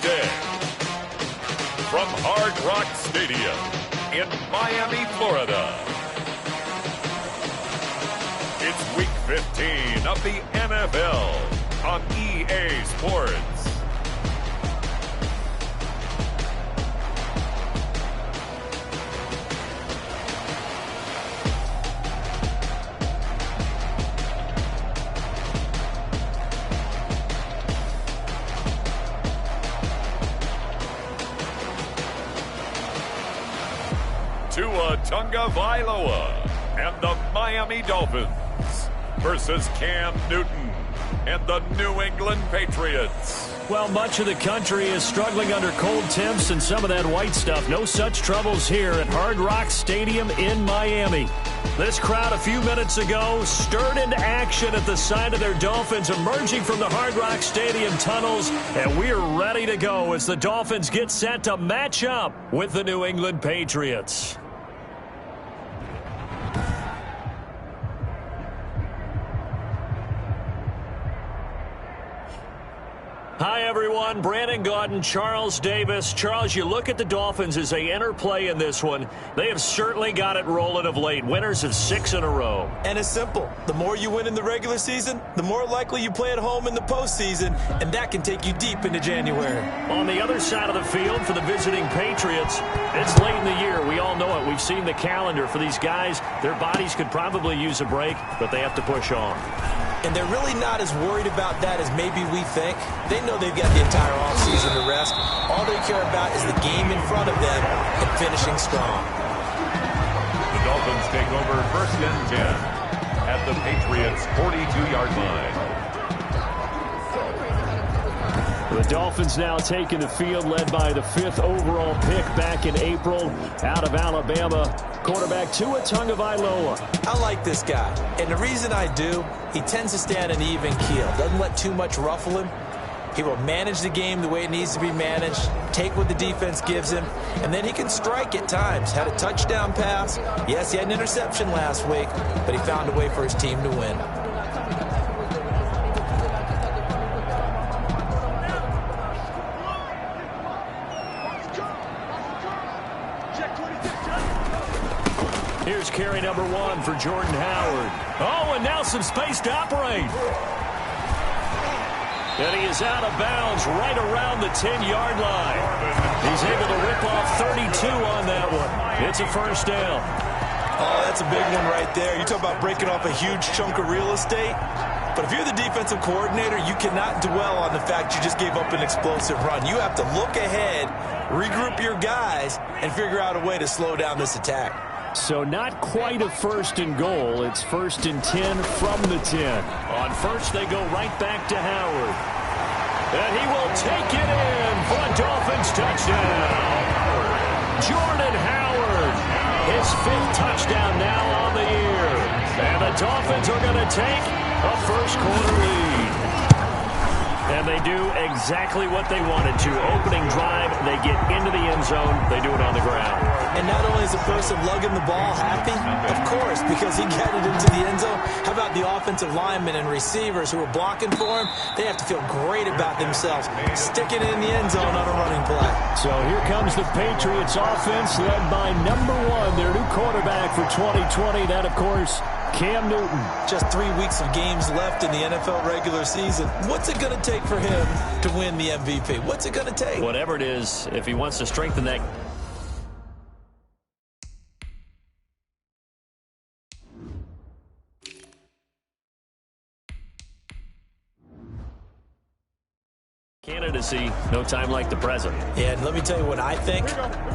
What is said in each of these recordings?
day. From Hard Rock Stadium in Miami, Florida, it's Week 15 of the NFL on EA Sports. Tagovailoa and the Miami Dolphins versus Cam Newton and the New England Patriots. Well, much of the country is struggling under cold temps and some of that white stuff. No such troubles here at Hard Rock Stadium in Miami. This crowd a few minutes ago stirred into action at the side of their Dolphins, emerging from the Hard Rock Stadium tunnels, and we're ready to go as the Dolphins get set to match up with the New England Patriots. Hi, everyone. Brandon Gaudin, Charles Davis. Charles, you look at the Dolphins as they enter play in this one. They have certainly got it rolling of late. Winners of 6 in a row. And it's simple. The more you win in the regular season, the more likely you play at home in the postseason, and that can take you deep into January. On the other side of the field for the visiting Patriots, it's late in the year. We all know it. We've seen the calendar for these guys. Their bodies could probably use a break, but they have to push on. And they're really not as worried about that as maybe we think. They know they've got the entire offseason to rest. All they care about is the game in front of them and finishing strong. The Dolphins take over 1st and 10 at the Patriots' 42-yard line. The Dolphins now taking the field, led by the 5th overall pick back in April out of Alabama, quarterback Tua Tagovailoa. I like this guy, and the reason I do, he tends to stay on an even keel, doesn't let too much ruffle him. He will manage the game the way it needs to be managed, take what the defense gives him, and then he can strike at times. Had a touchdown pass. Yes, he had an interception last week, but he found a way for his team to win. Here's carry number 1 for Jordan Howard. Oh, and now some space to operate. And he is out of bounds right around the 10-yard line. He's able to rip off 32 on that one. It's a first down. Oh, that's a big one right there. You talk about breaking off a huge chunk of real estate. But if you're the defensive coordinator, you cannot dwell on the fact you just gave up an explosive run. You have to look ahead, regroup your guys, and figure out a way to slow down this attack. So not quite a 1st and goal. It's 1st and 10 from the 10. On first, they go right back to Howard. And he will take it in for a Dolphins touchdown. Jordan Howard, his 5th touchdown now on the year. And the Dolphins are going to take a first-quarter lead. And they do exactly what they wanted to. Opening drive, they get into the end zone. They do it on the ground. And not only is the person lugging the ball happy, of course, because he got it into the end zone. How about the offensive linemen and receivers who are blocking for him? They have to feel great about themselves, sticking it in the end zone on a running play. So here comes the Patriots offense led by number 1, their new quarterback for 2020. That, of course, Cam Newton. Just 3 weeks of games left in the NFL regular season. What's it going to take for him to win the MVP? What's it going to take? Whatever it is, if he wants to strengthen that. Candidacy, no time like the present. Yeah, and let me tell you what I think.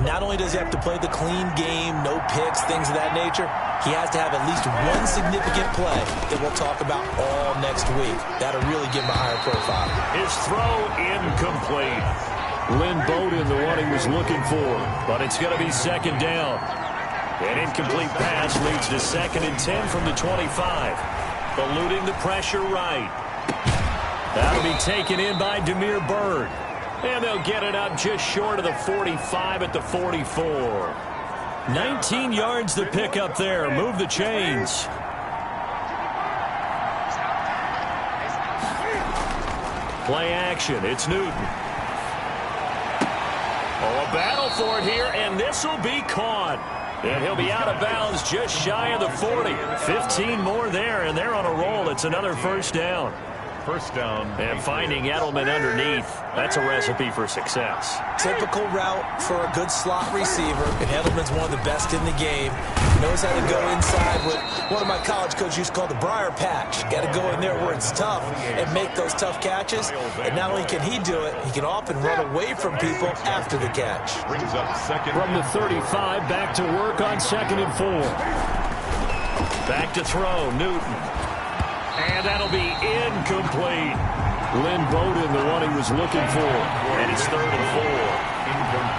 Not only does he have to play the clean game, no picks, things of that nature, he has to have at least one significant play that we'll talk about all next week. That'll really give him a higher profile. His throw incomplete. Lynn Bowden, the one he was looking for, but it's going to be 2nd down. An incomplete pass leads to 2nd and 10 from the 25. Eluding the pressure right. That'll be taken in by Damiere Byrd. And they'll get it up just short of the 45 at the 44. 19 yards to pick up there. Move the chains. Play action. It's Newton. Oh, a battle for it here, and this will be caught. And he'll be out of bounds just shy of the 40. 15 more there, and they're on a roll. It's another first down. First down. And finding Edelman underneath, that's a recipe for success. Typical route for a good slot receiver, and Edelman's one of the best in the game. He knows how to go inside what one of my college coaches used to call the briar patch. Got to go in there where it's tough and make those tough catches. And not only can he do it, he can often run away from people after the catch. Brings up second. From the 35, back to work on 2nd and 4. Back to throw, Newton. And that'll be incomplete. Lynn Bowden, the one he was looking for. And it's 3rd and 4.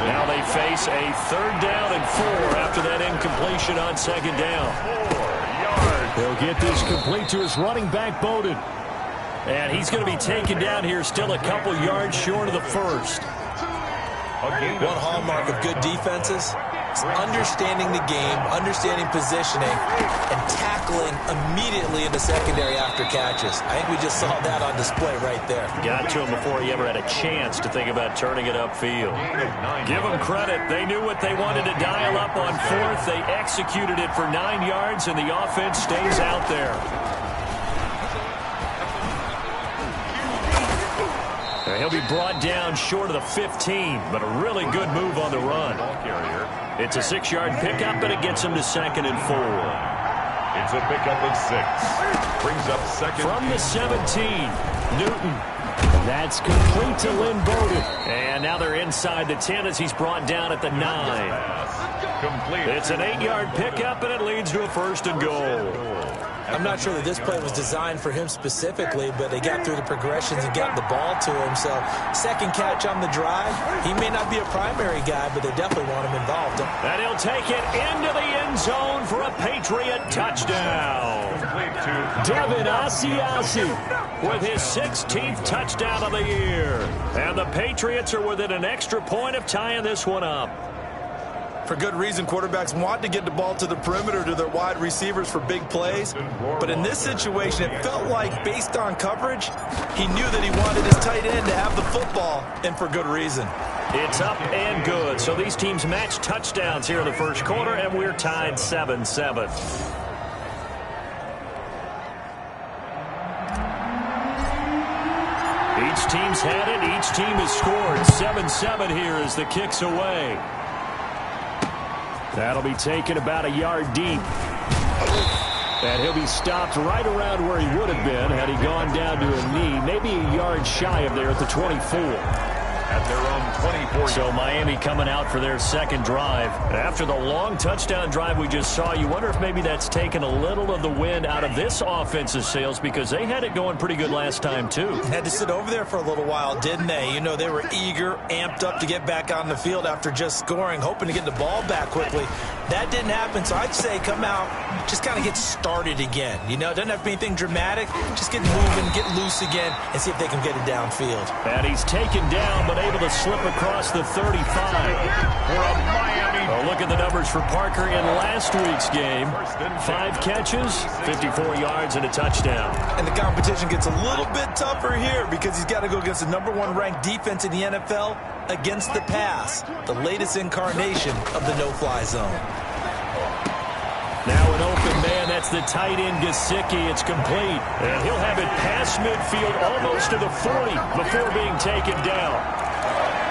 Now they face a 3rd down and 4 after that incompletion on 2nd down. 4 yards. They'll get this complete to his running back, Bowden. And he's going to be taken down here still a couple yards short of the first. One hallmark of good defenses is understanding the game, understanding positioning, and tackling immediately in the secondary after catches. I think we just saw that on display right there. Got to him before he ever had a chance to think about turning it upfield. Give them credit. They knew what they wanted to dial up on 4th. They executed it for 9 yards, and the offense stays out there. He'll be brought down short of the 15, but a really good move on the run. It's a 6-yard pickup, and it gets him to 2nd and 4. It's a pickup of 6. Brings up second. From the 17, Newton. That's complete to Lynn Bowden. And now they're inside the 10 as he's brought down at the 9. Complete. It's an 8-yard pickup, and it leads to a 1st and goal. I'm not sure that this play was designed for him specifically, but they got through the progressions and got the ball to him. So, second catch on the drive. He may not be a primary guy, but they definitely want him involved. And he'll take it into the end zone for a Patriot touchdown. Devin Asiasi with his 16th touchdown of the year. And the Patriots are within an extra point of tying this one up. For good reason, quarterbacks want to get the ball to the perimeter to their wide receivers for big plays. But in this situation, it felt like, based on coverage, he knew that he wanted his tight end to have the football, and for good reason. It's up and good. So these teams match touchdowns here in the first quarter, and we're tied 7-7. Each team's had it. Each team has scored. 7-7 here as the kick's away. That'll be taken about a yard deep. And he'll be stopped right around where he would have been had he gone down to a knee, maybe a yard shy of there at the 24. At their own 24. So Miami coming out for their second drive. After the long touchdown drive we just saw, you wonder if maybe that's taken a little of the wind out of this offense's sails because they had it going pretty good last time too. Had to sit over there for a little while, didn't they? You know, they were eager, amped up to get back on the field after just scoring, hoping to get the ball back quickly. That didn't happen, so I'd say come out, just kind of get started again. You know, it doesn't have to be anything dramatic. Just get moving, get loose again, and see if they can get it downfield. And he's taken down, but able to slip across the 35. For a Miami. Oh, look at the numbers for Parker in last week's game. 5 catches, 54 yards, and a touchdown. And the competition gets a little bit tougher here because he's got to go against the #1 ranked defense in the NFL against the pass, the latest incarnation of the no-fly zone. Now an open man, that's the tight end Gesicki. It's complete. And he'll have it past midfield almost to the 40 before being taken down.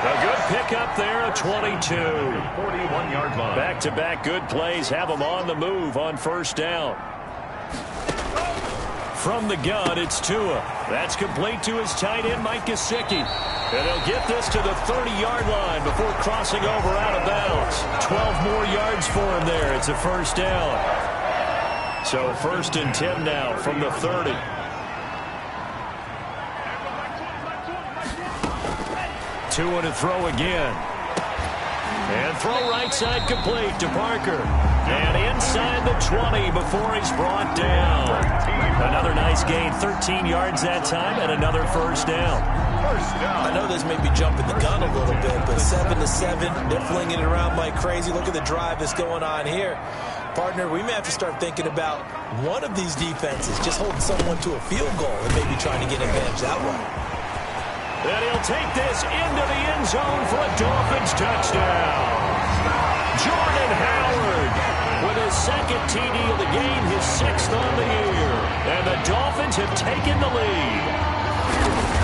A good pickup there, a 22. 41-yard line. Back-to-back good plays have them on the move on first down. From the gun, it's Tua. That's complete to his tight end, Mike Gesicki. And he'll get this to the 30-yard line before crossing over out of bounds. 12 more yards for him there. It's a first down. So 1st and 10 now from the 30. Tua to throw again. And throw right side complete to Parker. And inside the 20 before he's brought down. Another nice gain, 13 yards that time, and another first down. I know this may be jumping the gun a little bit, but 7-7, they're flinging it around like crazy. Look at the drive that's going on here. Partner, we may have to start thinking about one of these defenses just holding someone to a field goal and maybe trying to get advantage that way. And he'll take this into the end zone for a Dolphins touchdown. Jordan Howard with his second TD of the game, his sixth on the year. And the Dolphins have taken the lead.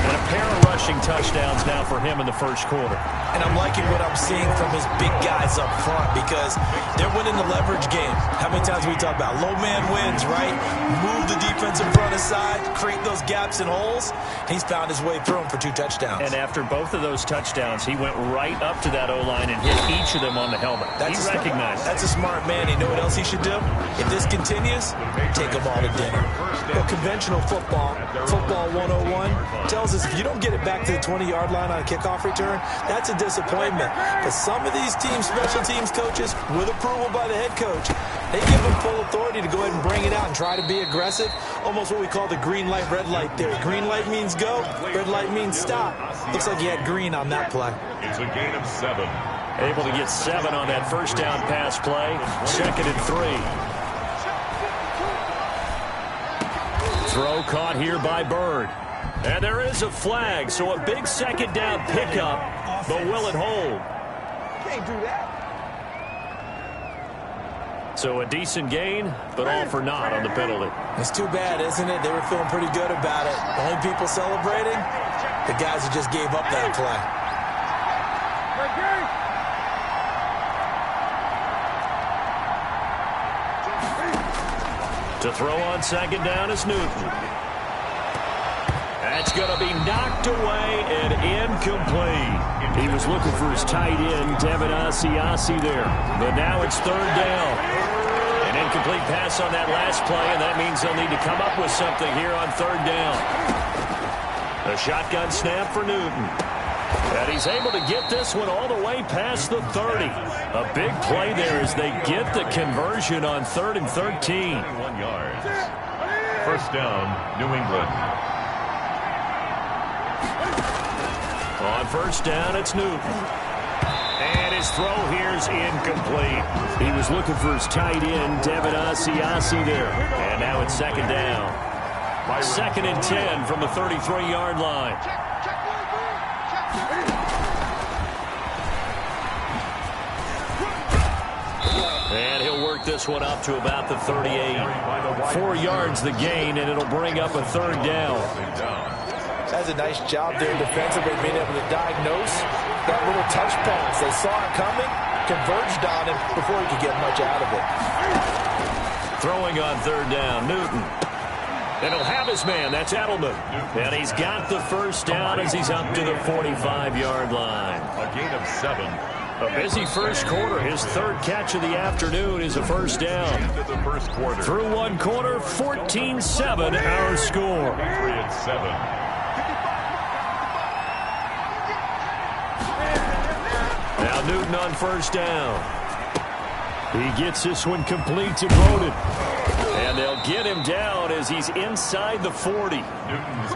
And a pair of rushing touchdowns now for him in the first quarter. And I'm liking what I'm seeing from his big guys up front because they're winning the leverage game. How many times we talk about low man wins, right? Move the defensive front aside, create those gaps and holes. He's found his way through them for 2 touchdowns. And after both of those touchdowns, he went right up to that O-line and hit each of them on the helmet. He recognized That's a smart man. You know what else he should do? If this continues, take them all to dinner. But conventional football 101, tells us if you don't get it back to the 20-yard line on a kickoff return, that's a disappointment. But some of these teams, special teams coaches, with approval by the head coach, they give them full authority to go ahead and bring it out and try to be aggressive. Almost what we call the green light, red light theory. Green light means go, red light means stop. Looks like he had green on that play. It's a gain of 7. Able to get 7 on that first down pass play. 2nd and 3. Throw caught here by Bird. And there is a flag, so a big second down pickup, but will it hold? Can't do that. So a decent gain, but all for naught on the penalty. It's too bad, isn't it? They were feeling pretty good about it. The only people celebrating, the guys who just gave up that play. To throw on second down is Newton. That's going to be knocked away and incomplete. He was looking for his tight end, Devin Asiasi there. But now it's 3rd down. An incomplete pass on that last play, and that means they'll need to come up with something here on 3rd down. A shotgun snap for Newton. And he's able to get this one all the way past the 30. A big play there as they get the conversion on 3rd and 13. 21 yards. First down, New England. On first down, it's Newton. And his throw here is incomplete. He was looking for his tight end, Devin Asiasi there. And now it's 2nd down. 2nd and 10 from the 33-yard line. And he'll work this one up to about the 38. 4 yards the gain, and it'll bring up a 3rd down. That's a nice job there defensively, being able to diagnose that little touch pass. They saw it coming, converged on him before he could get much out of it. Throwing on 3rd down, Newton. And he'll have his man, that's Edelman. And he's got the first down as he's up to the 45-yard line. A gain of 7. A busy first quarter. His 3rd catch of the afternoon is a first down. Into the first quarter. Through 1 quarter, 14-7 our score. Patriots 7. Now Newton on first down. He gets this one complete to Bowden. And they'll get him down as he's inside the 40.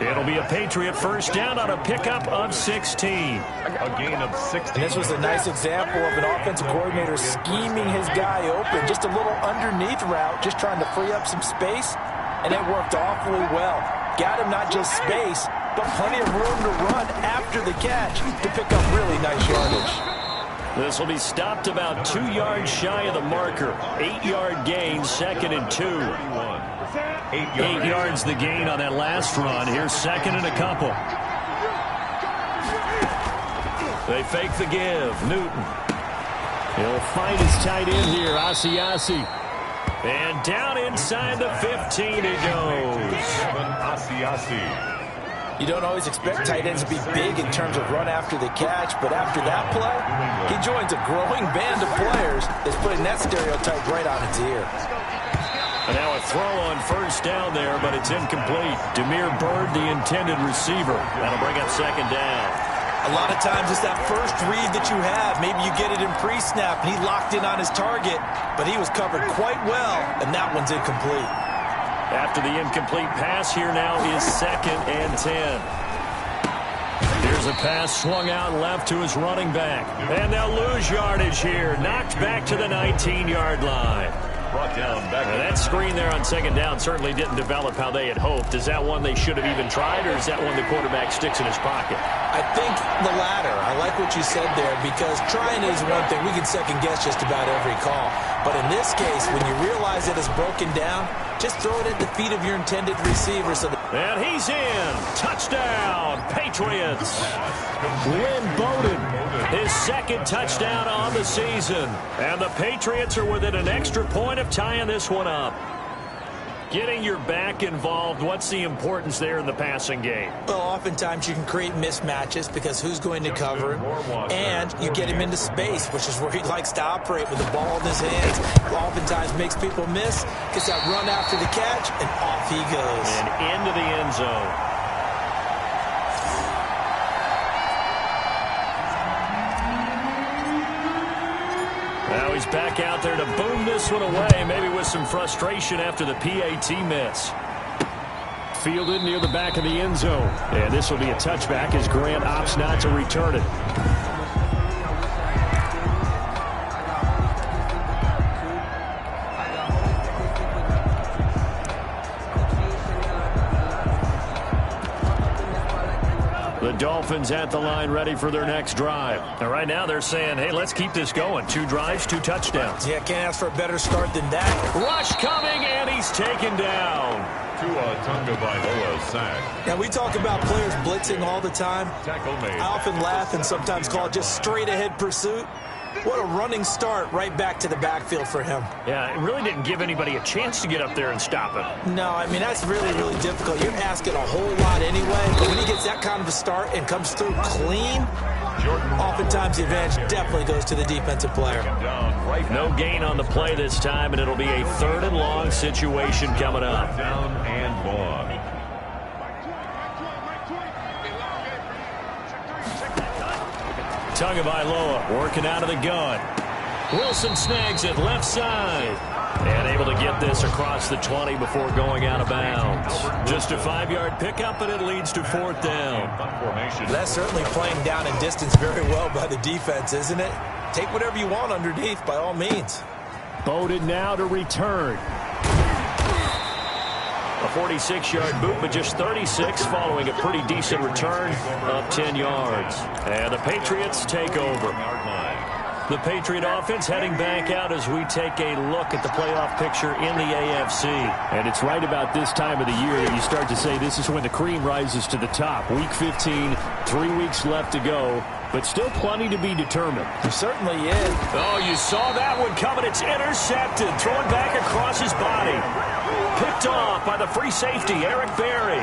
It'll be a Patriot first down on a pickup of 16. A gain of 16. And this was a nice example of an offensive coordinator scheming his guy open. Just a little underneath route, just trying to free up some space. And it worked awfully well. Got him not just space, but plenty of room to run after the catch to pick up really nice yardage. This will be stopped about 2 yards shy of the marker. 8-yard gain, 2nd and 2. 8 yards the gain on that last run. Here's 2nd and a couple. They fake the give. Newton. He'll find his tight end here, Asiasi. And down inside the 15 he goes. Asiasi. You don't always expect tight ends to be big in terms of run after the catch, but after that play, he joins a growing band of players that's putting that stereotype right on its ear. And now a throw on first down there, but it's incomplete. Demir Bird, the intended receiver. That'll bring up 2nd down. A lot of times it's that first read that you have. Maybe you get it in pre-snap, and he locked in on his target, but he was covered quite well, and that one's incomplete. After the incomplete pass, here now is 2nd and 10. Here's a pass swung out left to his running back. And they'll lose yardage here. Knocked back to the 19-yard line. Brought down back. That screen there on second down certainly didn't develop how they had hoped. Is that one they should have even tried, or is that one the quarterback sticks in his pocket? I think the latter. I like what you said there, because trying is one thing. We can second-guess just about every call. But in this case, when you realize it is broken down, just throw it at the feet of your intended receiver. And he's in. Touchdown, Patriots. Lynn Bowden, his second touchdown on the season. And the Patriots are within an extra point of tying this one up. Getting your back involved, what's the importance there in the passing game? Well, oftentimes you can create mismatches because who's going to cover him, and you get him into space, which is where he likes to operate with the ball in his hands. Oftentimes makes people miss, gets that run after the catch, and off he goes. And into the end zone. Now he's back out there to boom this one away, maybe with some frustration after the PAT miss. Fielded near the back of the end zone. And this will be a touchback as Grant opts not to return it. The Dolphins at the line ready for their next drive. And right now they're saying, hey, let's keep this going. 2 drives, 2 touchdowns. Yeah, can't ask for a better start than that. Rush coming, and he's taken down. Tagovailoa sack. Now, we talk about players blitzing all the time. Tackle made. I often laugh and sometimes call it just straight-ahead pursuit. What a running start right back to the backfield for him. Yeah, it really didn't give anybody a chance to get up there and stop him. No, I mean, that's really, really difficult. You're asking a whole lot anyway, but when he gets that kind of a start and comes through clean, oftentimes the advantage definitely goes to the defensive player. No gain on the play this time, and it'll be a 3rd and long situation coming up. Down and long. Tagovailoa working out of the gun. Wilson snags it left side. And able to get this across the 20 before going out of bounds. Just a 5-yard pickup, and it leads to 4th down. That's certainly playing down in distance very well by the defense, isn't it? Take whatever you want underneath, by all means. Bowden now to return. A 46-yard boot, but just 36 following a pretty decent return of 10 yards. And the Patriots take over. The Patriot offense heading back out as we take a look at the playoff picture in the AFC. And it's right about this time of the year that you start to say this is when the cream rises to the top. Week 15, 3 weeks left to go, but still plenty to be determined. There certainly is. Oh, you saw that one coming. It's intercepted. Thrown back across his body. Picked off by the free safety, Eric Berry.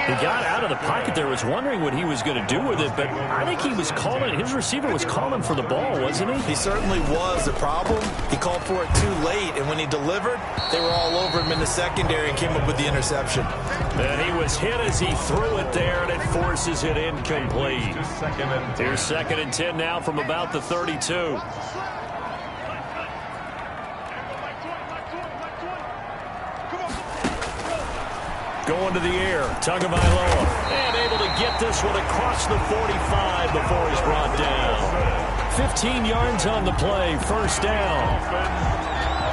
He got out of the pocket there, was wondering what he was going to do with it, but I think he was calling, his receiver was calling for the ball, wasn't he? He certainly was. The problem, he called for it too late, and when he delivered, they were all over him in the secondary and came up with the interception. And he was hit as he threw it there, and it forces it incomplete. Here's 2nd and 10 now from about the 32. Going to the air, Tagovailoa, and able to get this one across the 45 before he's brought down. 15 yards on the play, 1st down.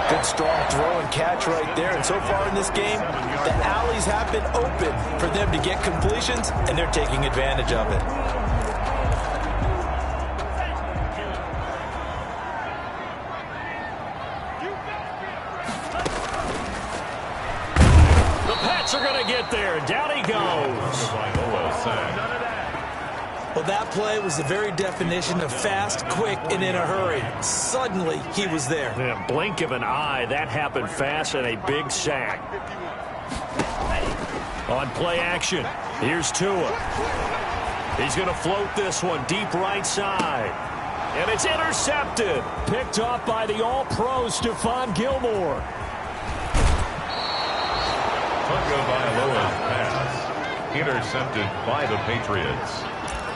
Good strong throw and catch right there, and so far in this game, the alleys have been open for them to get completions, and they're taking advantage of it. Are going to get there. Down he goes. Well, that play was the very definition of fast, quick, and in a hurry. Suddenly, he was there. Yeah, blink of an eye. That happened fast, and a big sack. On play action, here's Tua. He's going to float this one deep right side. And it's intercepted. Picked off by the All-Pro Stephon Gilmore. Tagovailoa's pass intercepted by the Patriots.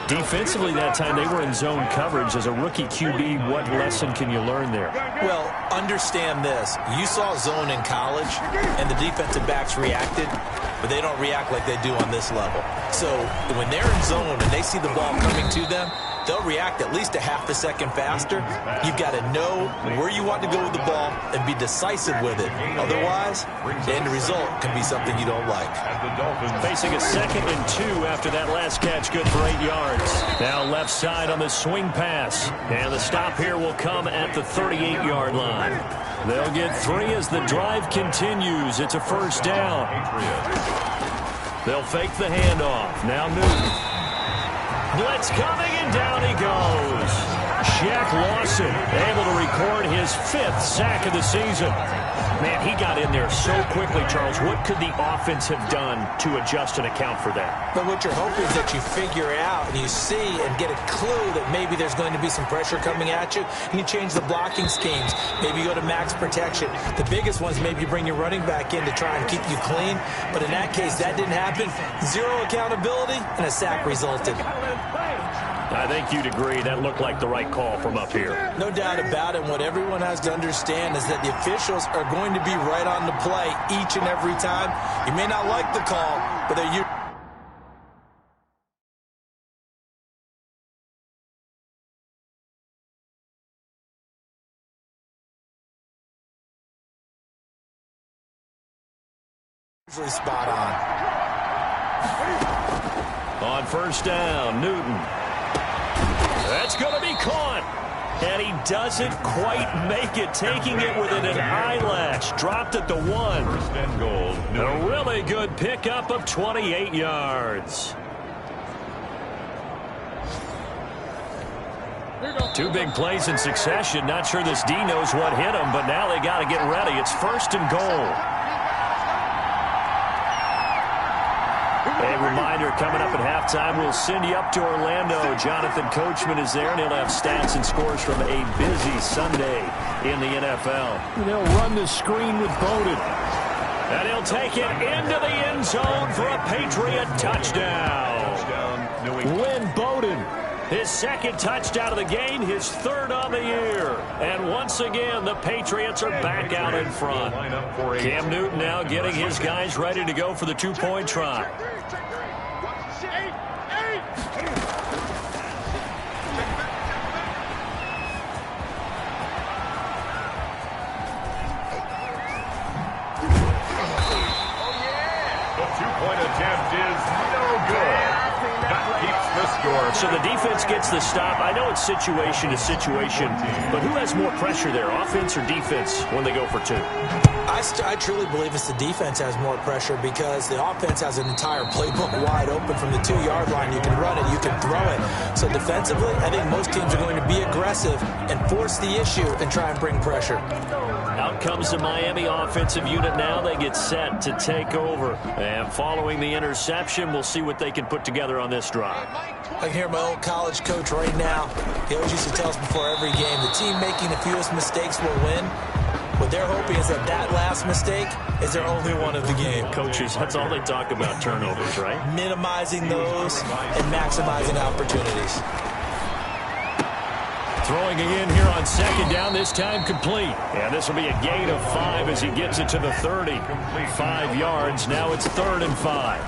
Defensively that time, they were in zone coverage. As a rookie QB, what lesson can you learn there? Well, understand this. You saw zone in college, and the defensive backs reacted, but they don't react like they do on this level. So when they're in zone and they see the ball coming to them, they'll react at least a half a second faster. You've got to know where you want to go with the ball and be decisive with it. Otherwise, the end result can be something you don't like. Facing a 2nd and 2 after that last catch, good for 8 yards. Now left side on the swing pass. And the stop here will come at the 38-yard line. They'll get 3 as the drive continues. It's a first down. They'll fake the handoff. Now Newton. Blitz coming, and down he goes. Shaq Lawson able to record his 5th sack of the season. Man, he got in there so quickly, Charles. What could the offense have done to adjust and account for that? But what you're hoping is that you figure out and you see and get a clue that maybe there's going to be some pressure coming at you. And you change the blocking schemes. Maybe you go to max protection. The biggest ones, maybe you bring your running back in to try and keep you clean. But in that case, that didn't happen. 0 accountability, and a sack resulted. I think you'd agree that looked like the right call from up here. No doubt about it. What everyone has to understand is that the officials are going to be right on the play each and every time. You may not like the call, but they're usually spot on. On first down, Newton. That's going to be caught. And he doesn't quite make it, taking it within an eyelash. Dropped at the 1. First and goal. A really good pickup of 28 yards. 2 big plays in succession. Not sure this D knows what hit him, but now they got to get ready. It's first and goal. A reminder, coming up at halftime, we'll send you up to Orlando. Jonathan Coachman is there, and he'll have stats and scores from a busy Sunday in the NFL. And they'll run the screen with Bowden. And he'll take it into the end zone for a Patriot touchdown. Lynn Bowden. His 2nd touchdown of the game, his 3rd on the year. And once again, the Patriots are back out in front. Cam Newton now getting his guys ready to go for the 2-point try. The 2-point attempt is no good. That keeps the score. So the defense gets the stop. I know it's situation to situation, but who has more pressure there, offense or defense, when they go for 2? I truly believe it's the defense has more pressure because the offense has an entire playbook wide open from the 2-yard line. You can run it, you can throw it. So defensively, I think most teams are going to be aggressive and force the issue and try and bring pressure. Out comes the Miami offensive unit now. They get set to take over. And following the interception, we'll see what they can put together on this drive. I can hear my old college coach right now. He always used to tell us before every game, the team making the fewest mistakes will win. What they're hoping is that last mistake is their only one of the game. Coaches, that's all they talk about, turnovers, right? Minimizing those and maximizing opportunities. Throwing again here on 2nd down, this time complete. And this will be a gain of 5 as he gets it to the 30. 5 yards, now it's 3rd and 5.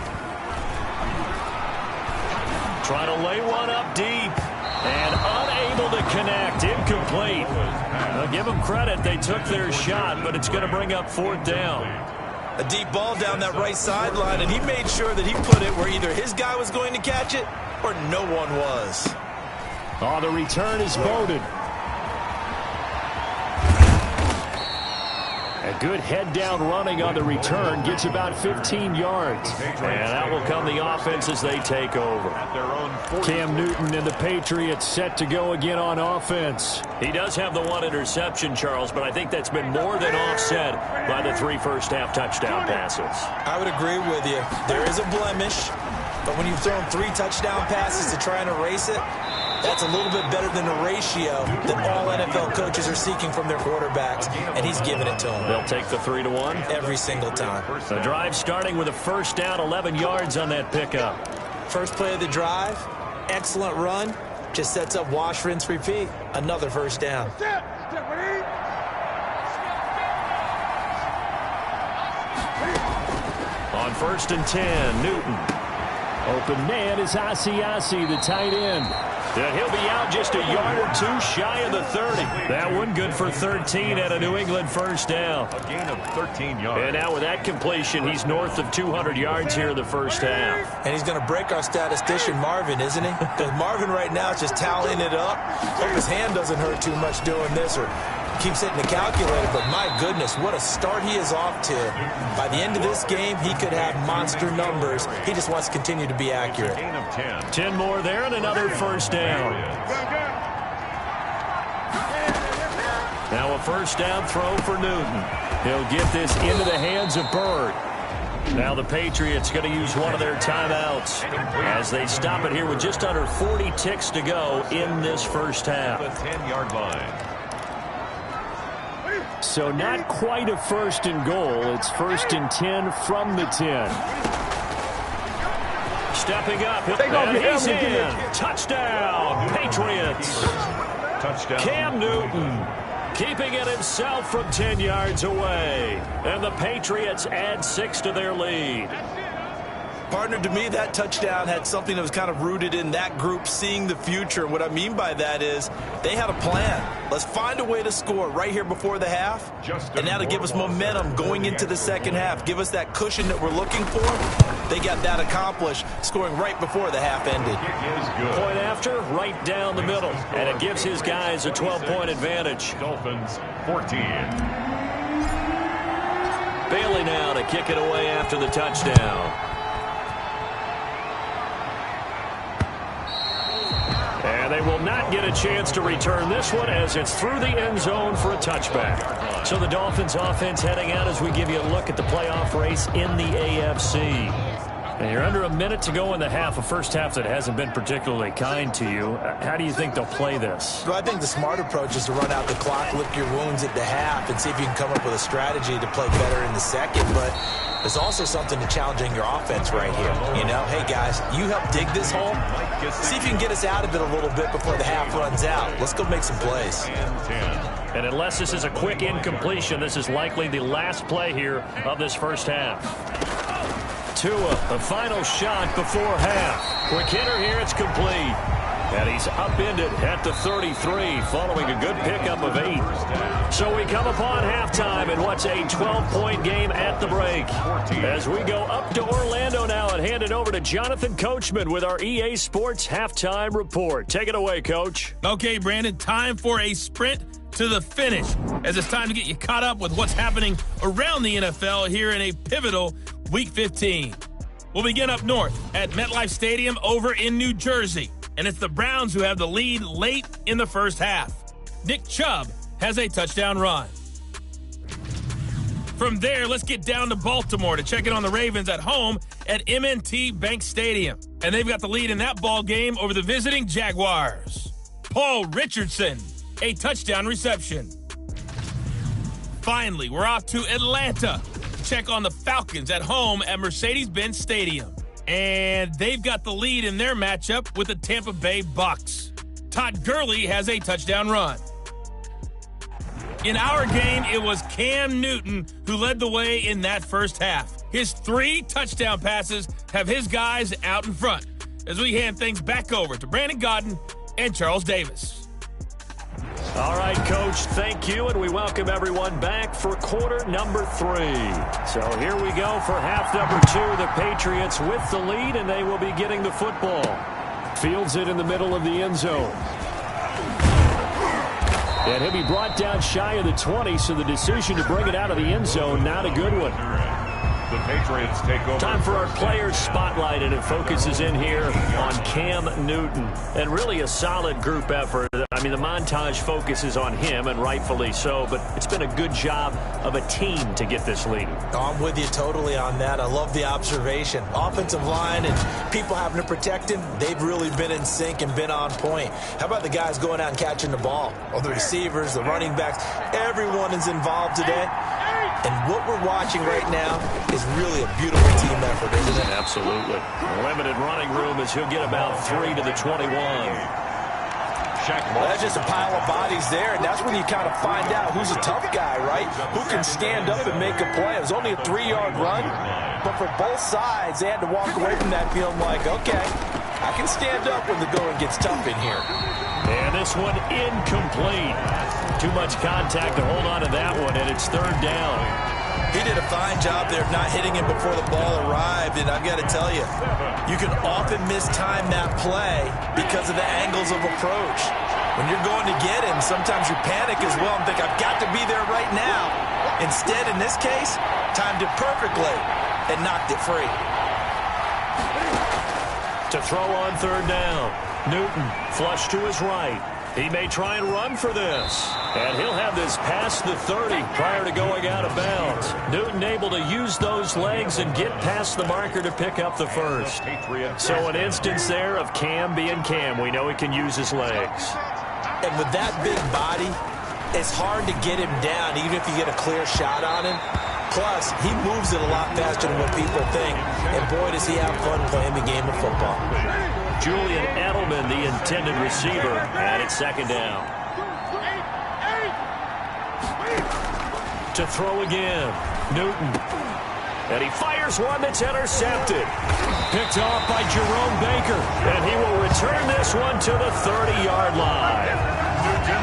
Trying to lay one up deep. And unable to connect. Incomplete. I'll give them credit. They took their shot, but it's going to bring up 4th down. A deep ball down that right sideline, and he made sure that he put it where either his guy was going to catch it or no one was. On the return is Bowden. A good head-down running on the return. Gets about 15 yards. And out will come the offense as they take over. Cam Newton and the Patriots set to go again on offense. He does have the 1 interception, Charles, but I think that's been more than offset by the 3 first-half touchdown passes. I would agree with you. There is a blemish, but when you've thrown 3 touchdown passes to try and erase it, that's a little bit better than the ratio that all NFL coaches are seeking from their quarterbacks, and he's giving it to them. They'll take the 3-1 every single time. The drive starting with a first down, 11 yards on that pickup. First play of the drive, excellent run, just sets up wash, rinse, repeat. Another first down. On 1st and 10, Newton. Open man is Asiasi, the tight end. And he'll be out just a yard or two shy of the 30. That one good for 13 at a New England first down. A gain of 13 yards. And now with that completion, he's north of 200 yards here in the first half. And he's going to break our statistician, Marvin, isn't he? Because Marvin right now is just tallying it up. Hope his hand doesn't hurt too much doing this or keeps hitting the calculator. But my goodness, what a start he is off to. By the end of this game, he could have monster numbers. He just wants to continue to be accurate. Gain of 10. 10 more there and another first down. Now a first down throw for Newton. He'll get this into the hands of Bird. Now the Patriots going to use one of their timeouts as they stop it here with just under 40 ticks to go in this first half. The 10-yard line. So not quite a first and goal. It's first and 10 from the 10. Stepping up. And he's in. Touchdown, Patriots. Touchdown. Cam Newton keeping it himself from 10 yards away. And the Patriots add 6 to their lead. Partner, to me, that touchdown had something that was kind of rooted in that group seeing the future. And what I mean by that is they had a plan. Let's find a way to score right here before the half. And that'll give us momentum going into the second half. Give us that cushion that we're looking for. They got that accomplished, scoring right before the half ended. Point after, right down the middle. And it gives his guys a 12-point advantage. Dolphins 14. Bailey now to kick it away after the touchdown. And they will not get a chance to return this one as it's through the end zone for a touchback. So the Dolphins offense heading out as we give you a look at the playoff race in the AFC. And you're under a minute to go in the half, a first half that hasn't been particularly kind to you. How do you think they'll play this? Well, I think the smart approach is to run out the clock, lick your wounds at the half, and see if you can come up with a strategy to play better in the second. But there's also something to challenging your offense right here. You know, hey, guys, you help dig this hole. See if you can get us out of it a little bit before the half runs out. Let's go make some plays. And unless this is a quick incompletion, this is likely the last play here of this first half. Tua, the final shot before half. Quick hitter here, it's complete. And he's upended at the 33 following a good pickup of 8. So we come upon halftime in what's a 12-point game at the break. As we go up to Orlando now and hand it over to Jonathan Coachman with our EA Sports Halftime Report. Take it away, Coach. Okay, Brandon, time for a sprint to the finish as it's time to get you caught up with what's happening around the NFL here in a pivotal Week 15. We'll begin up north at MetLife Stadium over in New Jersey. And it's the Browns who have the lead late in the first half. Nick Chubb has a touchdown run. From there, let's get down to Baltimore to check in on the Ravens at home at M&T Bank Stadium. And they've got the lead in that ball game over the visiting Jaguars. Paul Richardson, a touchdown reception. Finally, we're off to Atlanta to check on the Falcons at home at Mercedes-Benz Stadium. And they've got the lead in their matchup with the Tampa Bay Bucks. Todd Gurley has a touchdown run. In our game, it was Cam Newton who led the way in that first half. His 3 touchdown passes have his guys out in front as we hand things back over to Brandon Godden and Charles Davis. All right, Coach, thank you, and we welcome everyone back for quarter number 3. So here we go for half number 2. The Patriots with the lead, and they will be getting the football. Fields it in the middle of the end zone. And he'll be brought down shy of the 20, so the decision to bring it out of the end zone, not a good one. The Patriots take over. Time for our players spotlight, and it focuses in here on Cam Newton. And really a solid group effort. I mean, the montage focuses on him, and rightfully so, but it's been a good job of a team to get this lead. I'm with you totally on that. I love the observation. Offensive line and people having to protect him, they've really been in sync and been on point. How about the guys going out and catching the ball? Or the receivers, the running backs, everyone is involved today. And what we're watching right now is really a beautiful team effort, isn't it? Absolutely. Limited running room as he'll get about 3 to the 21. Well, that's just a pile of bodies there, and that's when you kind of find out who's a tough guy, right? Who can stand up and make a play. It was only a 3-yard run, but for both sides, they had to walk away from that feeling like, okay, I can stand up when the going gets tough in here. And this one incomplete. Too much contact to hold on to that one, and it's third down. He did a fine job there of not hitting him before the ball arrived, and I've got to tell you, you can often mistime that play because of the angles of approach. When you're going to get him, sometimes you panic as well and think, I've got to be there right now. Instead, in this case, timed it perfectly and knocked it free. To throw on third down, Newton flush to his right. He may try and run for this. And he'll have this past the 30 prior to going out of bounds. Newton able to use those legs and get past the marker to pick up the first. So an instance there of Cam being Cam. We know he can use his legs. And with that big body, it's hard to get him down even if you get a clear shot on him. Plus, he moves it a lot faster than what people think. And boy, does he have fun playing the game of football. Julian Edelman, the intended receiver, and it's second down. To throw again, Newton. And he fires one that's intercepted. Picked off by Jerome Baker. And he will return this one to the 30-yard line.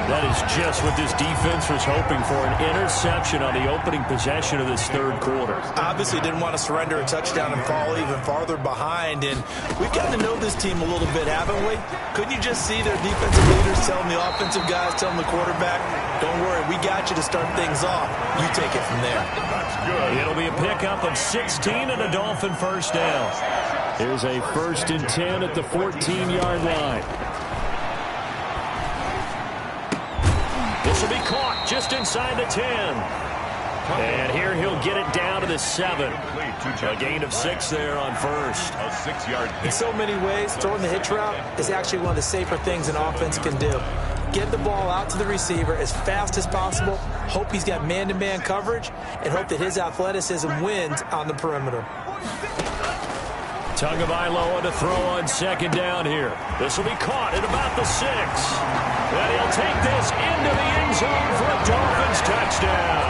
That is just what this defense was hoping for, an interception on the opening possession of this third quarter. Obviously didn't want to surrender a touchdown and fall even farther behind, and we've gotten to know this team a little bit, haven't we? Couldn't you just see their defensive leaders telling the offensive guys, telling the quarterback, don't worry, we got you to start things off. You take it from there. That's good. It'll be a pickup of 16 and a Dolphin first down. Here's a 1st and 10 at the 14-yard line. This will be caught just inside the 10. And here he'll get it down to the 7. A gain of 6 there on first. A 6-yard pick. In so many ways, throwing the hitch route is actually one of the safer things an offense can do. Get the ball out to the receiver as fast as possible, hope he's got man-to-man coverage, and hope that his athleticism wins on the perimeter. Tagovailoa to throw on second down here. This will be caught at about the 6. And he'll take this into the end zone for a Dolphins touchdown.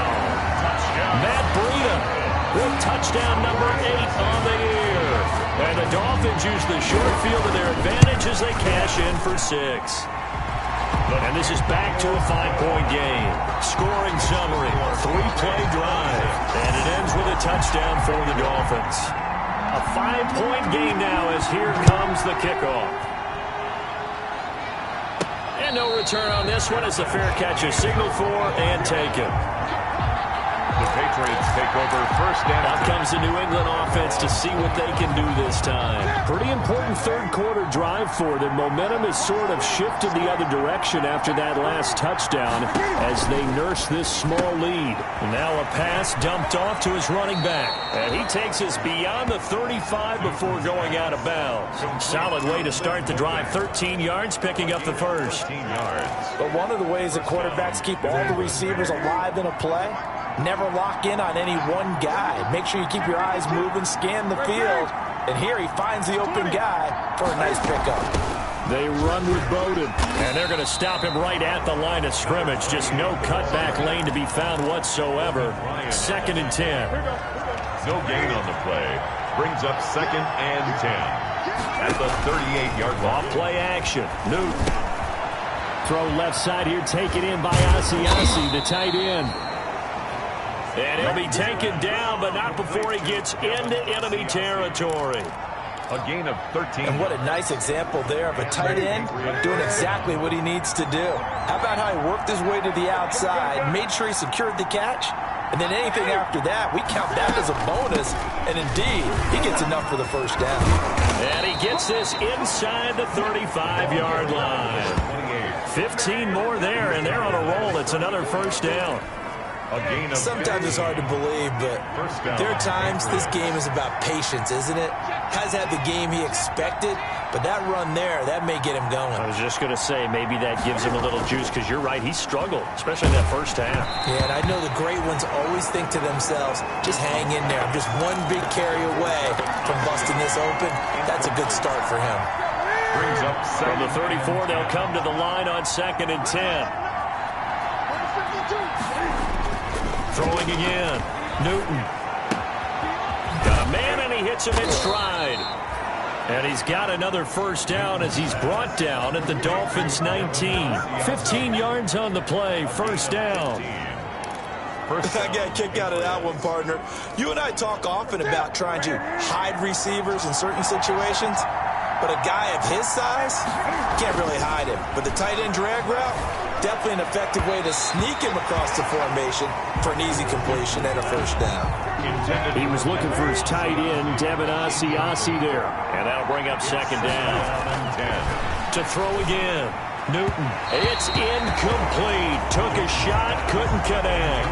Matt Breida with touchdown number 8 on the year. And the Dolphins use the short field to their advantage as they cash in for 6. And this is back to a 5-point game. Scoring summary, 3-play drive. And it ends with a touchdown for the Dolphins. A 5-point game now as here comes the kickoff. And no return on this one as the fair catch is signaled for and taken. The Patriots take over first down. Out comes the New England offense to see what they can do this time. Pretty important third quarter drive for them. Momentum has sort of shifted the other direction after that last touchdown as they nurse this small lead. Now a pass dumped off to his running back. And he takes us beyond the 35 before going out of bounds. Solid way to start the drive. 13 yards, picking up the first. 13 yards. But one of the ways that quarterbacks keep all the receivers alive in a play, never lock in on any one guy. Make sure you keep your eyes moving, scan the field. And here he finds the open guy for a nice pickup. They run with Bowden, and they're going to stop him right at the line of scrimmage. Just no cutback lane to be found whatsoever. 2nd and 10. No gain on the play. Brings up 2nd and 10. At the 38-yard line. Off play action. Newton. Throw left side here, taken in by Asiasi, the tight end. And he'll be taken down, but not before he gets into enemy territory. A gain of 13. And what a nice example there of a tight end doing exactly what he needs to do. How about how he worked his way to the outside, made sure he secured the catch, and then anything after that, we count that as a bonus. And indeed, he gets enough for the first down. And he gets this inside the 35-yard line. 15 more there, and they're on a roll. It's another first down. Sometimes it's hard to believe, but there are times this game is about patience, isn't it? Has had the game he expected, but that run there, that may get him going. I was just going to say, maybe that gives him a little juice, because you're right, he struggled, especially in that first half. Yeah, and I know the great ones always think to themselves, just hang in there. I'm just one big carry away from busting this open. That's a good start for him. Brings up from the 34, they'll come to the line on 2nd and 10. Throwing again. Newton. Got a man, and he hits him in stride. And he's got another first down as he's brought down at the Dolphins 19. 15 yards on the play, first down. I got a kick out of that one, partner. You and I talk often about trying to hide receivers in certain situations, but a guy of his size can't really hide him. But the tight end drag route, definitely an effective way to sneak him across the formation for an easy completion and a first down. He was looking for his tight end, Devin Asiasi there. And that'll bring up second down. To throw again. Newton. It's incomplete. Took a shot, couldn't connect.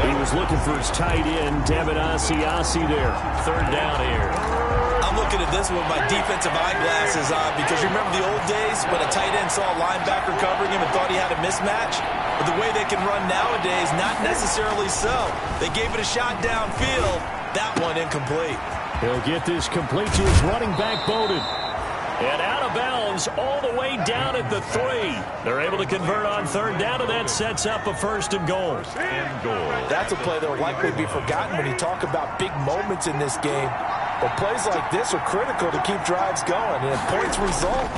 He was looking for his tight end, Devin Asiasi there. Third down here. I'm looking at this with my defensive eyeglasses on because you remember the old days when a tight end saw a linebacker covering him and thought he had a mismatch? But the way they can run nowadays, not necessarily so. They gave it a shot downfield. That one incomplete. He'll get this complete to his running back, Bowden. And out of bounds all the way down at the 3. They're able to convert on third down, and that sets up a first and goal. That's a play that will likely be forgotten when you talk about big moments in this game. But plays like this are critical to keep drives going. And if points result,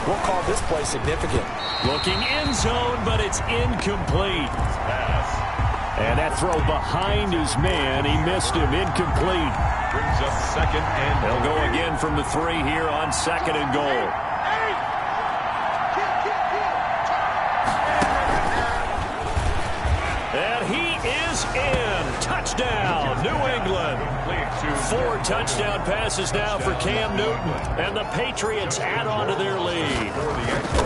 we'll call this play significant. Looking end zone, but it's incomplete. And that throw behind his man, he missed him, incomplete. Brings up second and they'll go again from the 3 here on second and goal. And he is in. Touchdown, New England. 4 touchdown passes now for Cam Newton. And the Patriots add on to their lead.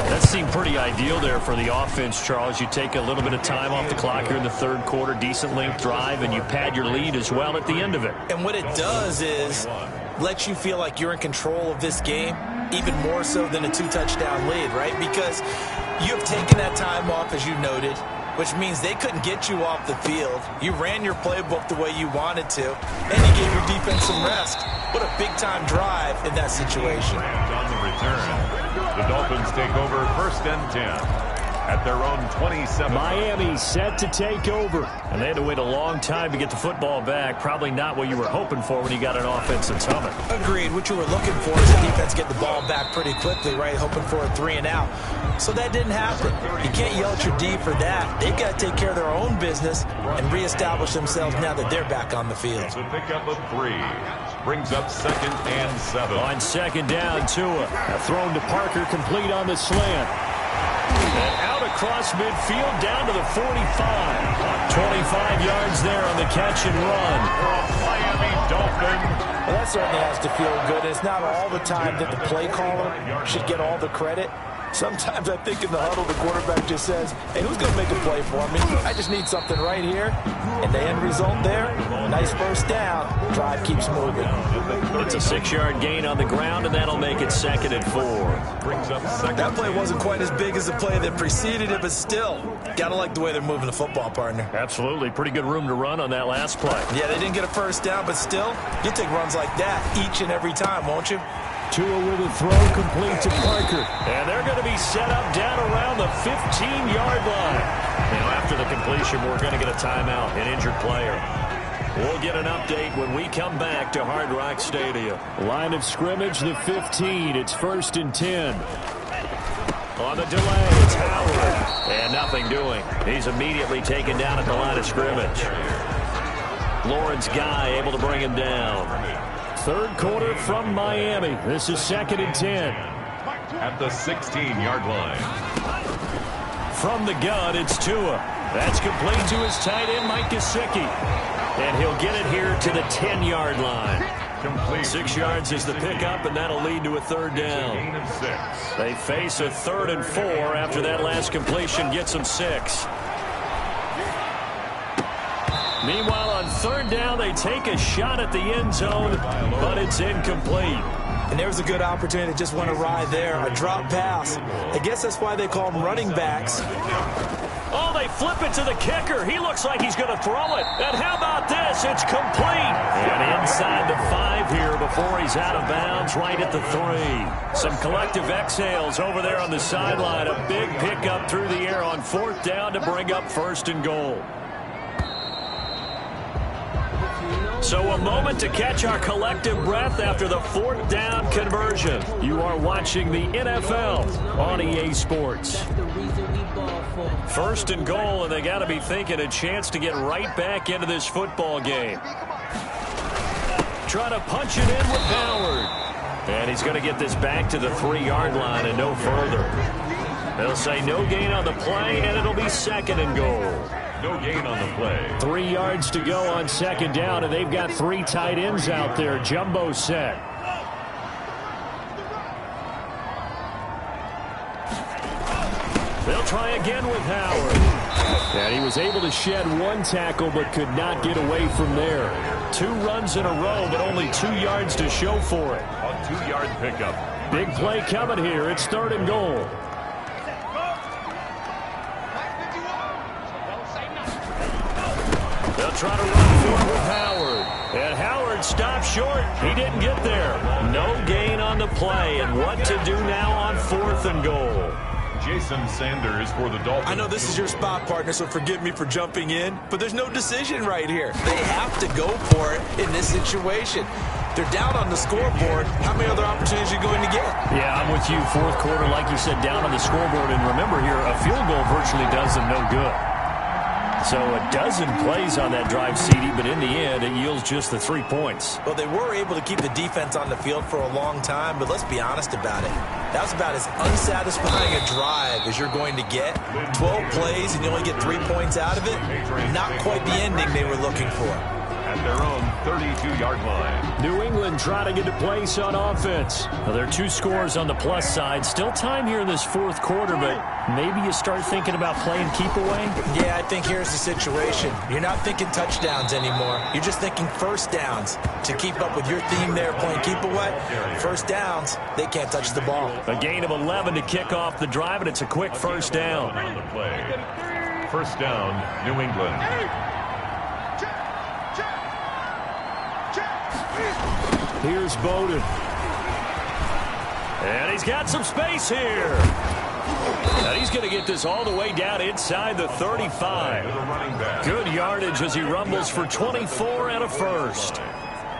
That seemed pretty ideal there for the offense, Charles. You take a little bit of time off the clock here in the third quarter, decent length drive, and you pad your lead as well at the end of it. And what it does is let you feel like you're in control of this game, even more so than a 2-touchdown lead, right? Because you have taken that time off, as you noted, which means they couldn't get you off the field. You ran your playbook the way you wanted to, and you gave your defense some rest. What a big-time drive in that situation. on the return. The Dolphins take over first and 10 at their own 27. Miami set to take over. And they had to wait a long time to get the football back. Probably not what you were hoping for when you got an offense that's humming. Agreed. What you were looking for is the defense get the ball back pretty quickly, right? Hoping for a 3 and out. So that didn't happen. You can't yell at your D for that. They've got to take care of their own business and reestablish themselves now that they're back on the field. So pick up a 3. Brings up second and 7. On second down, Tua. Thrown to Parker, complete on the slant. And out across midfield, down to the 45. 25 yards there on the catch and run. Miami Dolphins. Well, that certainly has to feel good. It's not all the time that the play caller should get all the credit. Sometimes I think in the huddle, the quarterback just says, hey, who's going to make a play for me? I just need something right here. And the end result there, nice first down. Drive keeps moving. It's a 6-yard gain on the ground, and that'll make it second and 4. Brings up second. That play wasn't quite as big as the play that preceded it, but still, got to like the way they're moving the football, partner. Absolutely. Pretty good room to run on that last play. Yeah, they didn't get a first down, but still, you'll take runs like that each and every time, won't you? Tua with a throw complete to Parker. And they're going to be set up down around the 15-yard line. Now, after the completion, we're going to get a timeout, an injured player. We'll get an update when we come back to Hard Rock Stadium. Line of scrimmage, the 15. It's first and 10. On the delay, it's Howard. And nothing doing. He's immediately taken down at the line of scrimmage. Lawrence Guy able to bring him down. Third quarter from Miami. This is second and 10. At the 16-yard line. From the gun, it's Tua. That's complete to his tight end, Mike Gesicki. And he'll get it here to the 10-yard line. Complete. 6 yards is the pickup, and that'll lead to a third down. Gain of 6. They face a 3rd and 4 after that last completion gets them 6. Meanwhile, on third down, they take a shot at the end zone, but it's incomplete. And there was a good opportunity that just went awry there, a drop pass. I guess that's why they call them running backs. Oh, they flip it to the kicker. He looks like he's going to throw it. And how about this? It's complete. And inside the 5 here before he's out of bounds, right at the 3. Some collective exhales over there on the sideline. A big pickup through the air on 4th down to bring up first and goal. So a moment to catch our collective breath after the 4th down conversion. You are watching the NFL on EA Sports. 1st and goal, and they got to be thinking a chance to get right back into this football game. Trying to punch it in with Howard. And he's going to get this back to the 3-yard line and no further. They'll say no gain on the play, and it'll be 2nd and goal. No gain on the play. 3 yards to go on 2nd down, and they've got 3 tight ends out there. Jumbo set. They'll try again with Howard. And he was able to shed 1 tackle but could not get away from there. 2 runs in a row, but only 2 yards to show for it. A 2-yard pickup. Big play coming here. It's 3rd and goal. They'll try to run for it with Howard. And Howard stopped short. He didn't get there. No gain on the play. And what to do now on 4th and goal. Jason Sanders for the Dolphins. I know this is your spot, partner, so forgive me for jumping in, but there's no decision right here. They have to go for it in this situation. They're down on the scoreboard. How many other opportunities are you going to get? Yeah, I'm with you. 4th quarter, like you said, down on the scoreboard. And remember here, a field goal virtually does them no good. So a dozen plays on that drive, CD, but in the end, it yields just the 3 points. Well, they were able to keep the defense on the field for a long time, but let's be honest about it. That was about as unsatisfying a drive as you're going to get. 12 plays and you only get 3 points out of it. Not quite the ending they were looking for. At their own 32-yard line. New England trying to get a place on offense. Well, there are 2 scores on the plus side. Still time here in this 4th quarter, but maybe you start thinking about playing keep away? Yeah, I think here's the situation. You're not thinking touchdowns anymore. You're just thinking 1st downs. To keep up with your theme there, playing keep away, 1st downs, they can't touch the ball. A gain of 11 to kick off the drive, and it's a quick 1st down. On the play. 1st down, New England. Here's Bowden. And he's got some space here. And he's going to get this all the way down inside the 35. Good yardage as he rumbles for 24 and a 1st.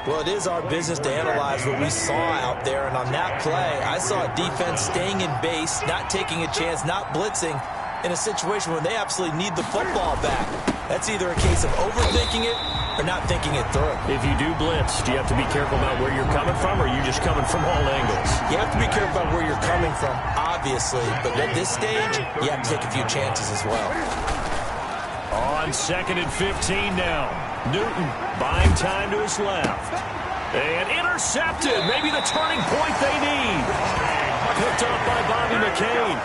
Well, it is our business to analyze what we saw out there. And on that play, I saw a defense staying in base, not taking a chance, not blitzing in a situation where they absolutely need the football back. That's either a case of overthinking it or not thinking it through. If you do blitz, do you have to be careful about where you're coming from, or are you just coming from all angles? You have to be careful about where you're coming from, obviously. But at this stage, you have to take a few chances as well. On 2nd and 15 now. Newton buying time to his left. And intercepted. Maybe the turning point they need. Picked up by Bobby McCain.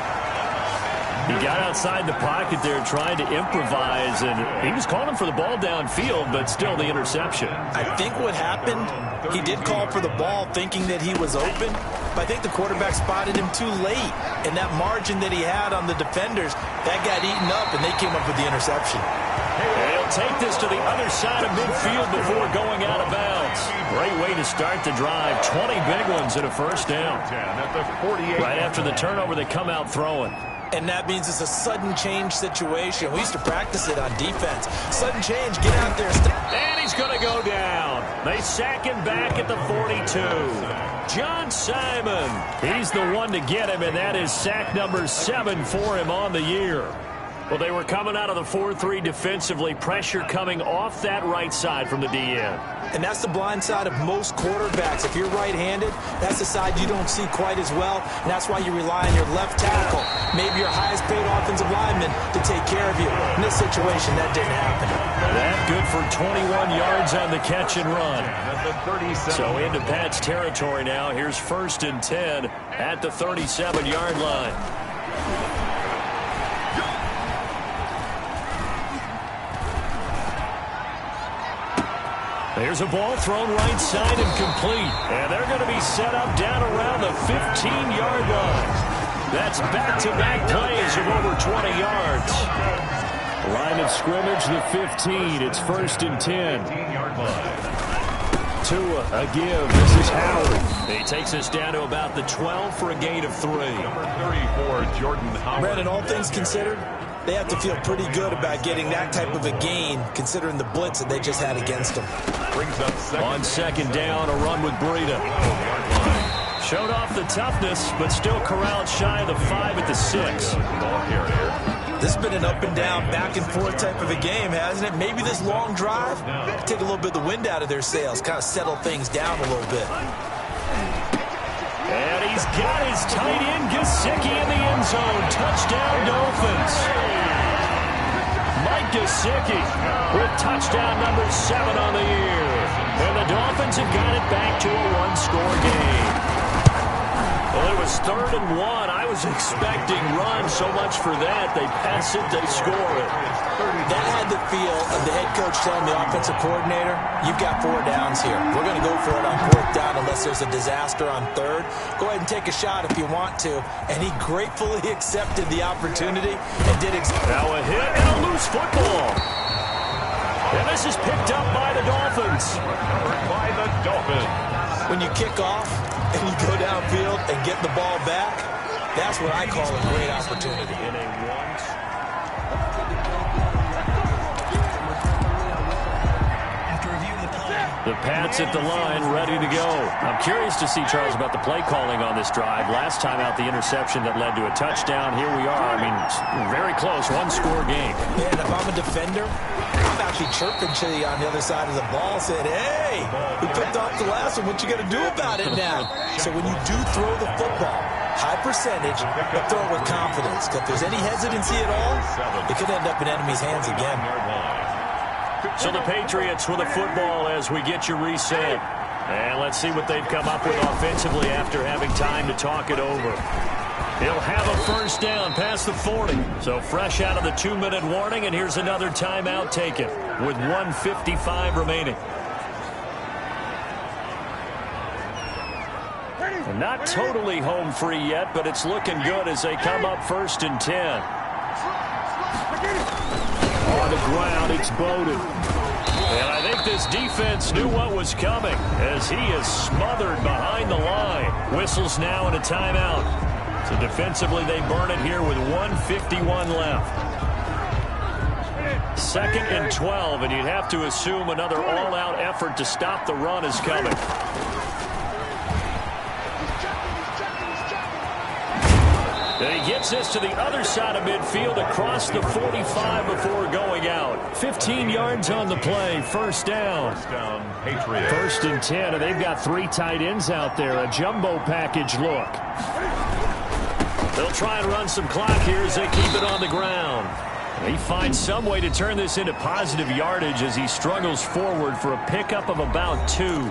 He got outside the pocket there trying to improvise, and he was calling for the ball downfield, but still the interception. I think what happened, he did call for the ball thinking that he was open, but I think the quarterback spotted him too late. And that margin that he had on the defenders, that got eaten up, and they came up with the interception. And he'll take this to the other side of midfield before going out of bounds. Great way to start the drive. 20 big ones and a 1st down. Right after the turnover, they come out throwing. And that means it's a sudden change situation. We used to practice it on defense. Sudden change, get out there. And he's going to go down. They sack him back at the 42. John Simon. He's the one to get him, and that is sack number 7 for him on the year. Well, they were coming out of the 4-3 defensively. Pressure coming off that right side from the DN. And that's the blind side of most quarterbacks. If you're right-handed, that's the side you don't see quite as well. And that's why you rely on your left tackle, maybe your highest-paid offensive lineman, to take care of you. In this situation, that didn't happen. That good for 21 yards on the catch and run. So into Pat's territory now. Here's 1st and 10 at the 37-yard line. There's a ball thrown right side and complete. And they're going to be set up down around the 15-yard line. That's back-to-back plays of over 20 yards. Line of scrimmage, the 15. It's 1st and 10. 15-yard line. Tua, a give. This is Howard. He takes us down to about the 12 for a gain of 3. Number 34, Jordan Howard. Brandon, all things considered, They have to feel pretty good about getting that type of a gain, considering the blitz that they just had against them. On second down, a run with Breida. Showed off the toughness, but still corralled shy of the 5 at the 6. This has been an up and down, back and forth type of a game, hasn't it? Maybe this long drive take a little bit of the wind out of their sails, kind of settle things down a little bit. And he's got his tight end, Gesicki, in the end zone. Touchdown, Dolphins. Mike Gesicki with touchdown number 7 on the year. And the Dolphins have got it back to a one-score game. Well, it was 3rd and 1. I was expecting run, so much for that. They pass it, they score it. That had the feel of the head coach telling the offensive coordinator, you've got 4 downs here. We're going to go for it on 4th down unless there's a disaster on 3rd. Go ahead and take a shot if you want to. And he gratefully accepted the opportunity and did exactly. Now a hit and a loose football. And this is picked up by the Dolphins. When you kick off and you go downfield and get the ball back, that's what I call a great opportunity. The Pats at the line, ready to go. I'm curious to see, Charles, about the play calling on this drive. Last time out, the interception that led to a touchdown. Here we are. I mean, very close, one-score game. Yeah, and if I'm a defender, I'm actually chirping to you on the other side of the ball, saying, hey, we picked off the last one. What you going to do about it now? So when you do throw the football, high percentage, but throw it with confidence. If there's any hesitancy at all, it could end up in enemy's hands again. So the Patriots with a football as we get you reset. And let's see what they've come up with offensively after having time to talk it over. He'll have a first down past the 40. So fresh out of the 2-minute warning, and here's another timeout taken with 1:55 remaining. And not totally home free yet, but it's looking good as they come up 1st and 10. On the ground, it's Bowden. And I think this defense knew what was coming as he is smothered behind the line. Whistles now and a timeout. So defensively, they burn it here with 1:51 left. 2nd and 12, and you'd have to assume another all-out effort to stop the run is coming. And he gets this to the other side of midfield across the 45 before going out. 15 yards on the play, first down. 1st and 10, and they've got 3 tight ends out there. A jumbo package look. They'll try and run some clock here as they keep it on the ground. He finds some way to turn this into positive yardage as he struggles forward for a pickup of about 2.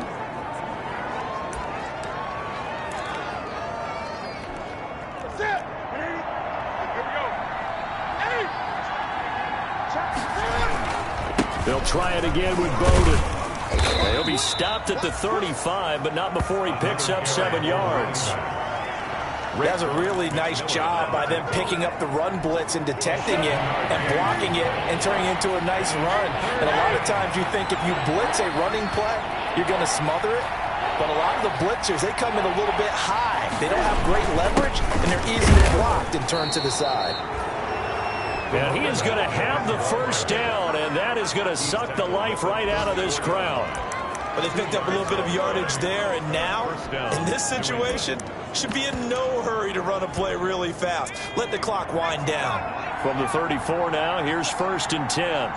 They'll try it again with Bowden. He'll be stopped at the 35, but not before he picks up 7 yards. That's a really nice job by them picking up the run blitz and detecting it and blocking it and turning it into a nice run. And a lot of times you think if you blitz a running play, you're going to smother it. But a lot of the blitzers, they come in a little bit high. They don't have great leverage, and they're easily blocked and turned to the side. And he is going to have the first down, and that is going to suck the life right out of this crowd. But they picked up a little bit of yardage there, and now, in this situation, should be in no hurry to run a play really fast. Let the clock wind down. From the 34 now, here's 1st and 10.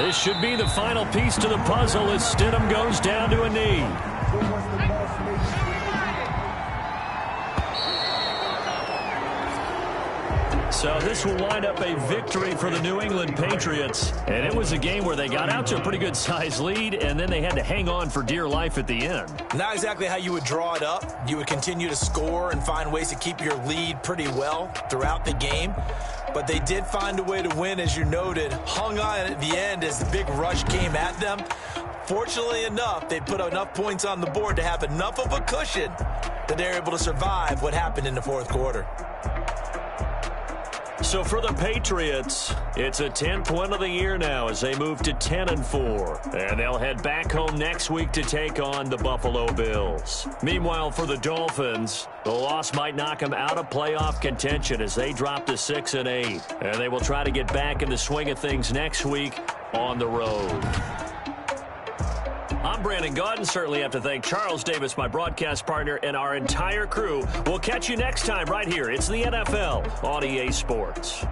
This should be the final piece to the puzzle as Stidham goes down to a knee. So this will wind up a victory for the New England Patriots. And it was a game where they got out to a pretty good-sized lead, and then they had to hang on for dear life at the end. Not exactly how you would draw it up. You would continue to score and find ways to keep your lead pretty well throughout the game. But they did find a way to win, as you noted. Hung on at the end as the big rush came at them. Fortunately enough, they put enough points on the board to have enough of a cushion that they're able to survive what happened in the 4th quarter. So for the Patriots, it's a 10th win of the year now as they move to 10-4. And they'll head back home next week to take on the Buffalo Bills. Meanwhile, for the Dolphins, the loss might knock them out of playoff contention as they drop to 6-8. And they will try to get back in the swing of things next week on the road. I'm Brandon Gaudin. Certainly have to thank Charles Davis, my broadcast partner, and our entire crew. We'll catch you next time right here. It's the NFL on EA Sports.